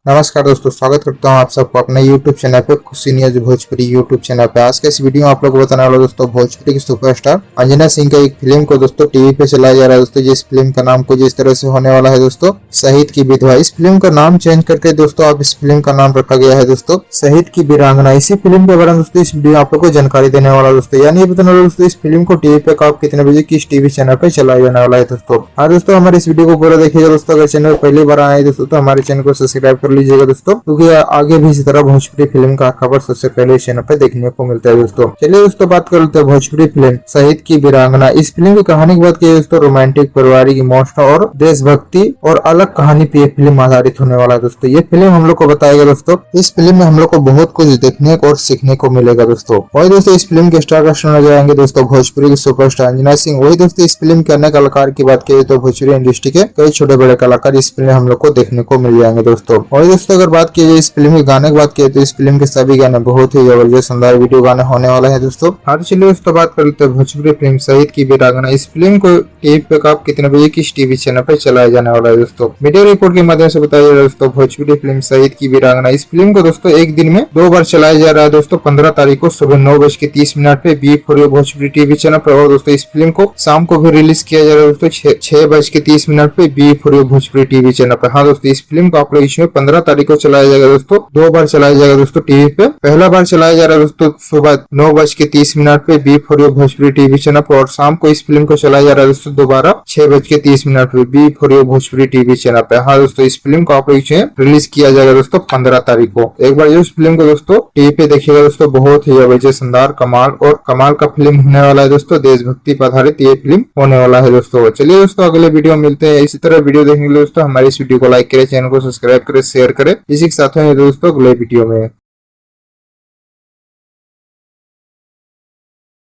नमस्कार दोस्तों, स्वागत करता हूं आप सबको अपने YouTube चैनल पे खुशी न्यूज भोजपुरी YouTube चैनल पे। आज के इस वीडियो में आप लोग को बताने वाला दोस्तों भोजपुरी की सुपरस्टार अंजना सिंह का एक फिल्म को दोस्तों टीवी पे चलाया जा रहा है दोस्तों। जिस फिल्म का नाम कुछ इस तरह से होने वाला है दोस्तों, शहीद की विधवा। इस फिल्म का नाम चेंज करके दोस्तों अब इस फिल्म का नाम रखा गया है दोस्तों शहीद की वीरांगना। इसी फिल्म के बारे में दोस्तों इस वीडियो आप लोग को जानकारी देने वाला दोस्तों, यानी ये बताने वाला दोस्तों इस फिल्म को टीवी पे कब कितने बजे किस टीवी चैनल पे चलाया जाने वाला है दोस्तों। हाँ दोस्तों, हमारे इस वीडियो को पूरा देखिएगा दोस्तों। अगर चैनल पहली बार आए दोस्तों तो हमारे चैनल को सब्सक्राइब कर लीजिएगा दोस्तों, क्योंकि आगे भी इसी तरह भोजपुरी फिल्म का खबर सबसे पहले इस चैनल पे देखने को मिलता है दोस्तों। चलिए दोस्तों बात कर लेते हैं भोजपुरी फिल्म शहीद की वीरांगना। इस फिल्म की कहानी की बात की दोस्तों, रोमांटिक, पारिवारिक, इमोशनल और देशभक्ति और अलग कहानी पे फिल्म आधारित होने वाला है दोस्तों। ये फिल्म हम लोग को बताएगा दोस्तों, इस फिल्म में हम लोग को बहुत कुछ देखने और सीखने को मिलेगा दोस्तों। वही दोस्तों इस फिल्म के स्टार कास्ट नजर आएंगे दोस्तों भोजपुरी की सुपरस्टार अंजना सिंह। वही दोस्तों इस फिल्म के अन्य कलाकार की बात की तो भोजपुरी इंडस्ट्री के कई छोटे बड़े कलाकार इस फिल्म में हम लोग को देखने को मिल जाएंगे दोस्तों। वही दोस्तों अगर बात की जाए इस फिल्म के गाने की बात की तो इस फिल्म के सभी गाने बहुत ही जबरदस्त शानदार वीडियो गाने होने वाला है दोस्तों। हाँ चलिए दोस्तों बात कर लेते हैं भोजपुरी फिल्म शहीद की वीरांगना। इस फिल्म को टीवी पे कब कितने बजे किस टीवी चैनल पे चलाया जाने वाला है दोस्तों। मीडिया रिपोर्ट के माध्यम से बताया जा रहा है दोस्तों भोजपुरी फिल्म शहीद की वीरांगना। इस फिल्म को दोस्तों एक दिन में 2 बार चलाया जा रहा है दोस्तों। 15 तारीख को सुबह 9:30 पे बी4 भोजपुरी टीवी चैनल पर, और दोस्तों इस फिल्म को शाम को भी रिलीज किया जा रहा है दोस्तों 6:30 पे बी4 भोजपुरी टीवी चैनल पर। हाँ दोस्तों इस फिल्म को आप लोग इसमें 15 तारीख को चलाया जाएगा दोस्तों। 2 बार चलाया जाएगा दोस्तों टीवी पे। पहला बार चलाया जा रहा है दोस्तों सुबह 9:30 पे बी4 भोजपुरी टीवी चैनल पर, और शाम को इस फिल्म को चलाया जा रहा है दोस्तों दोबारा 6:30 पे बी4 भोजपुरी टीवी चैनल पे। हाँ दोस्तों इस फिल्म को आप लोग रिलीज किया जाएगा दोस्तों 15 तारीख को। एक बार इस फिल्म को दोस्तों टीवी पे देखिएगा दोस्तों, बहुत ही जबरदस्त शानदार कमाल का फिल्म होने वाला है दोस्तों। देशभक्ति पर आधारित ये फिल्म होने वाला है दोस्तों। चलिए दोस्तों अगले वीडियो में मिलते हैं। इसी तरह वीडियो देखने के लिए दोस्तों हमारे इस वीडियो को लाइक करें, चैनल को सब्सक्राइब करें, शेयर करें। इसी के साथ में दोस्तों अगले वीडियो में।